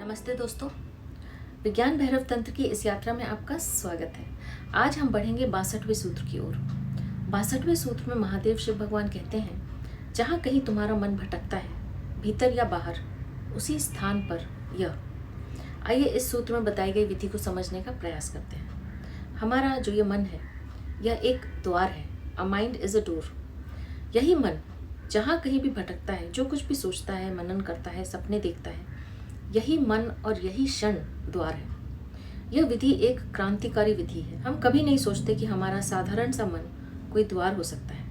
नमस्ते दोस्तों, विज्ञान भैरव तंत्र की इस यात्रा में आपका स्वागत है। आज हम बढ़ेंगे 62वें सूत्र की ओर। 62वें सूत्र में महादेव शिव भगवान कहते हैं, जहाँ कहीं तुम्हारा मन भटकता है, भीतर या बाहर, उसी स्थान पर यह। आइए इस सूत्र में बताई गई विधि को समझने का प्रयास करते हैं। हमारा जो ये मन है, यह एक द्वार है। A mind is a door. यही मन जहाँ कहीं भी भटकता है, जो कुछ भी सोचता है, मनन करता है, सपने देखता है, यही मन और यही क्षण द्वार है। यह विधि एक क्रांतिकारी विधि है। हम कभी नहीं सोचते कि हमारा साधारण सा मन कोई द्वार हो सकता है।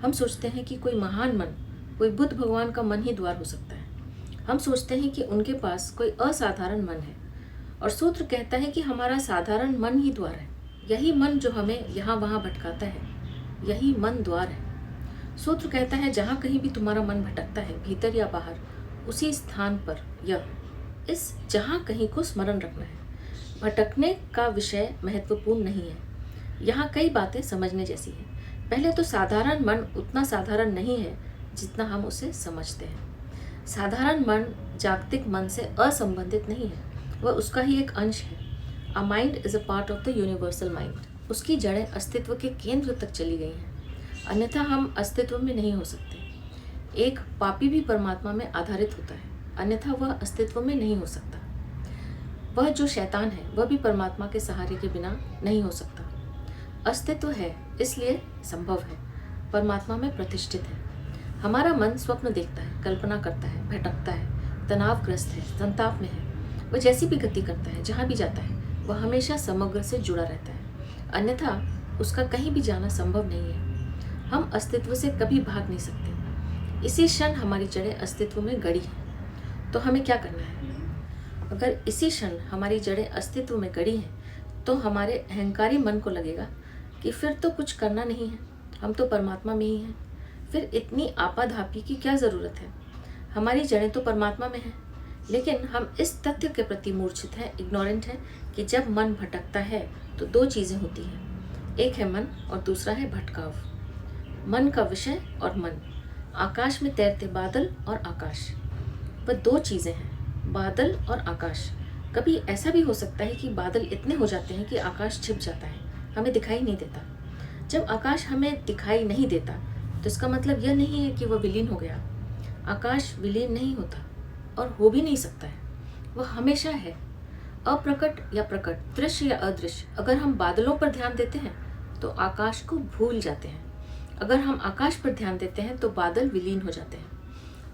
हम सोचते हैं कि कोई महान मन, कोई बुद्ध भगवान का मन ही द्वार हो सकता है। हम सोचते हैं कि उनके पास कोई असाधारण मन है, और सूत्र कहता है कि हमारा साधारण मन ही द्वार है। यही मन जो हमें यहाँ वहाँ भटकाता है, यही मन द्वार है। सूत्र कहता है, जहाँ कहीं भी तुम्हारा मन भटकता है, भीतर या बाहर, उसी स्थान पर यह। इस जहाँ कहीं को स्मरण रखना है। भटकने का विषय महत्वपूर्ण नहीं है। यहाँ कई बातें समझने जैसी हैं। पहले तो साधारण मन उतना साधारण नहीं है जितना हम उसे समझते हैं। साधारण मन जागतिक मन से असंबंधित नहीं है, वह उसका ही एक अंश है। A mind is a part of the universal mind. उसकी जड़ें अस्तित्व के केंद्र तक चली गई हैं, अन्यथा हम अस्तित्व में नहीं हो सकते। एक पापी भी परमात्मा में आधारित होता है, अन्यथा वह अस्तित्व में नहीं हो सकता। वह जो शैतान है, वह भी परमात्मा के सहारे के बिना नहीं हो सकता। अस्तित्व है इसलिए संभव है, परमात्मा में प्रतिष्ठित है। हमारा मन स्वप्न देखता है, कल्पना करता है, भटकता है, तनावग्रस्त है, संताप में है। वह जैसी भी गति करता है, जहाँ भी जाता है, वह हमेशा समग्र से जुड़ा रहता है, अन्यथा उसका कहीं भी जाना संभव नहीं है। हम अस्तित्व से कभी भाग नहीं सकते। इसी क्षण हमारी जड़ें अस्तित्व में गड़ी हैं। तो हमें क्या करना है? अगर इसी क्षण हमारी जड़ें अस्तित्व में गड़ी हैं, तो हमारे अहंकारी मन को लगेगा कि फिर तो कुछ करना नहीं है, हम तो परमात्मा में ही हैं, फिर इतनी आपाधापी की क्या ज़रूरत है? हमारी जड़ें तो परमात्मा में हैं। लेकिन हम इस तथ्य के प्रति मूर्छित हैं, इग्नोरेंट हैं, कि जब मन भटकता है तो दो चीज़ें होती हैं, एक है मन और दूसरा है भटकाव। मन का विषय और मन। आकाश में तैरते बादल और आकाश, वह दो चीज़ें हैं, बादल और आकाश। कभी ऐसा भी हो सकता है कि बादल इतने हो जाते हैं कि आकाश छिप जाता है, हमें दिखाई नहीं देता। जब आकाश हमें दिखाई नहीं देता तो इसका मतलब यह नहीं है कि वह विलीन हो गया। आकाश विलीन नहीं होता और हो भी नहीं सकता है, वह हमेशा है, अप्रकट या प्रकट, दृश्य या अदृश्य। अगर हम बादलों पर ध्यान देते हैं तो आकाश को भूल जाते हैं, अगर हम आकाश पर ध्यान देते हैं तो बादल विलीन हो जाते हैं।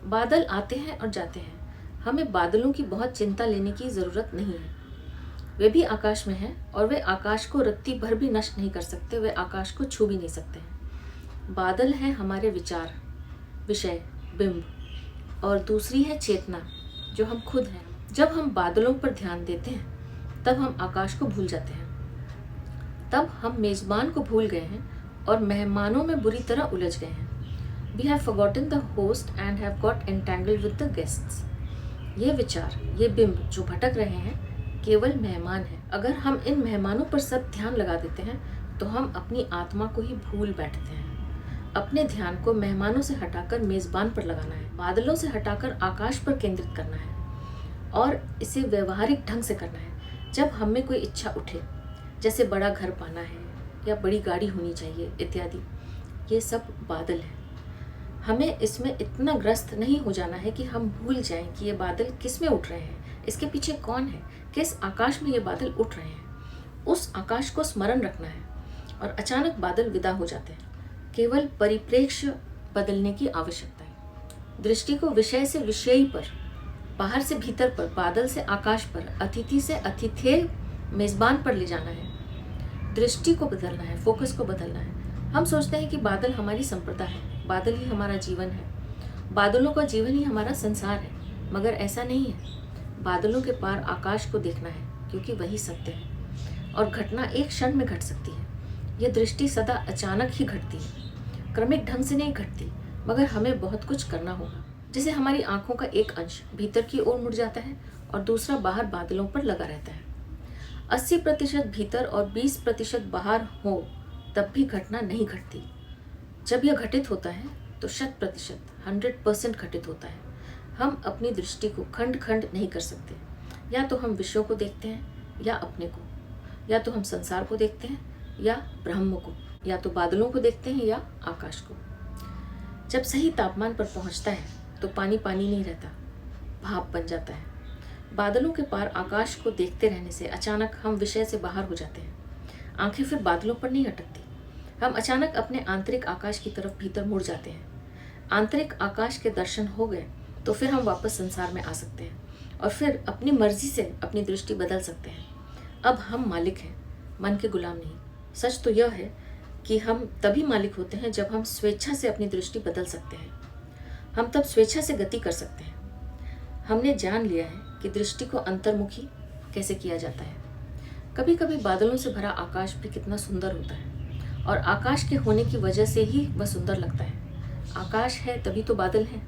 बादल आते हैं और जाते हैं, हमें बादलों की बहुत चिंता लेने की ज़रूरत नहीं है। वे भी आकाश में हैं और वे आकाश को रत्ती भर भी नष्ट नहीं कर सकते, वे आकाश को छू भी नहीं सकते हैं। बादल हैं हमारे विचार, विषय, बिंब, और दूसरी है चेतना, जो हम खुद हैं। जब हम बादलों पर ध्यान देते हैं तब हम आकाश को भूल जाते हैं, तब हम मेज़बान को भूल गए हैं और मेहमानों में बुरी तरह उलझ गए हैं। We have forgotten the host and have got entangled with the guests. ये विचार, ये बिंब जो भटक रहे हैं, केवल मेहमान हैं। अगर हम इन मेहमानों पर सब ध्यान लगा देते हैं तो हम अपनी आत्मा को ही भूल बैठते हैं। अपने ध्यान को मेहमानों से हटाकर मेज़बान पर लगाना है, बादलों से हटाकर आकाश पर केंद्रित करना है, और इसे व्यवहारिक ढंग से करना है। जब हम में कोई इच्छा उठे, जैसे बड़ा घर पाना है या बड़ी गाड़ी होनी चाहिए इत्यादि, ये सब बादल है। हमें इसमें इतना ग्रस्त नहीं हो जाना है कि हम भूल जाएं कि ये बादल किस में उठ रहे हैं, इसके पीछे कौन है, किस आकाश में ये बादल उठ रहे हैं। उस आकाश को स्मरण रखना है और अचानक बादल विदा हो जाते हैं। केवल परिप्रेक्ष्य बदलने की आवश्यकता है। दृष्टि को विषय से विषयी पर, बाहर से भीतर पर, बादल से आकाश पर, अतिथि से अतिथेय मेज़बान पर ले जाना है। दृष्टि को बदलना है, फोकस को बदलना है। हम सोचते हैं कि बादल हमारी संप्रदा है, बादल ही हमारा जीवन है, बादलों का जीवन ही हमारा संसार है, मगर ऐसा नहीं है। बादलों के पार आकाश को देखना है, क्योंकि वही सत्य है और घटना एक क्षण में घट सकती है। यह दृष्टि सदा अचानक ही घटती है, क्रमिक ढंग से नहीं घटती, मगर हमें बहुत कुछ करना होगा। जैसे हमारी आंखों का एक अंश भीतर की ओर मुड़ जाता है और दूसरा बाहर बादलों पर लगा रहता है। 80% भीतर और 20% बाहर हो तब भी घटना नहीं घटती। जब यह घटित होता है तो 100% घटित होता है। हम अपनी दृष्टि को खंड खंड नहीं कर सकते। या तो हम विषयों को देखते हैं या अपने को, या तो हम संसार को देखते हैं या ब्रह्म को, या तो बादलों को देखते हैं या आकाश को। जब सही तापमान पर पहुंचता है तो पानी पानी नहीं रहता, भाप बन जाता है। बादलों के पार आकाश को देखते रहने से अचानक हम विषय से बाहर हो जाते हैं। आंखें फिर बादलों पर नहीं अटकती, हम अचानक अपने आंतरिक आकाश की तरफ भीतर मुड़ जाते हैं। आंतरिक आकाश के दर्शन हो गए तो फिर हम वापस संसार में आ सकते हैं और फिर अपनी मर्जी से अपनी दृष्टि बदल सकते हैं। अब हम मालिक हैं, मन के गुलाम नहीं। सच तो यह है कि हम तभी मालिक होते हैं जब हम स्वेच्छा से अपनी दृष्टि बदल सकते हैं। हम तब स्वेच्छा से गति कर सकते हैं। हमने जान लिया है कि दृष्टि को अंतर्मुखी कैसे किया जाता है। कभी कभी बादलों से भरा आकाश भी कितना सुंदर होता है और आकाश के होने की वजह से ही वह सुंदर लगता है। आकाश है तभी तो बादल है।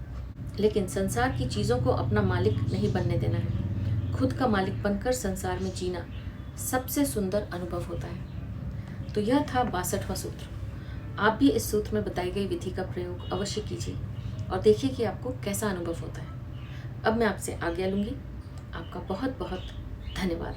लेकिन संसार की चीज़ों को अपना मालिक नहीं बनने देना है। खुद का मालिक बनकर संसार में जीना सबसे सुंदर अनुभव होता है। तो यह था 62वां सूत्र। आप भी इस सूत्र में बताई गई विधि का प्रयोग अवश्य कीजिए और देखिए कि आपको कैसा अनुभव होता है। अब मैं आपसे आज्ञा लूँगी। आपका बहुत बहुत धन्यवाद।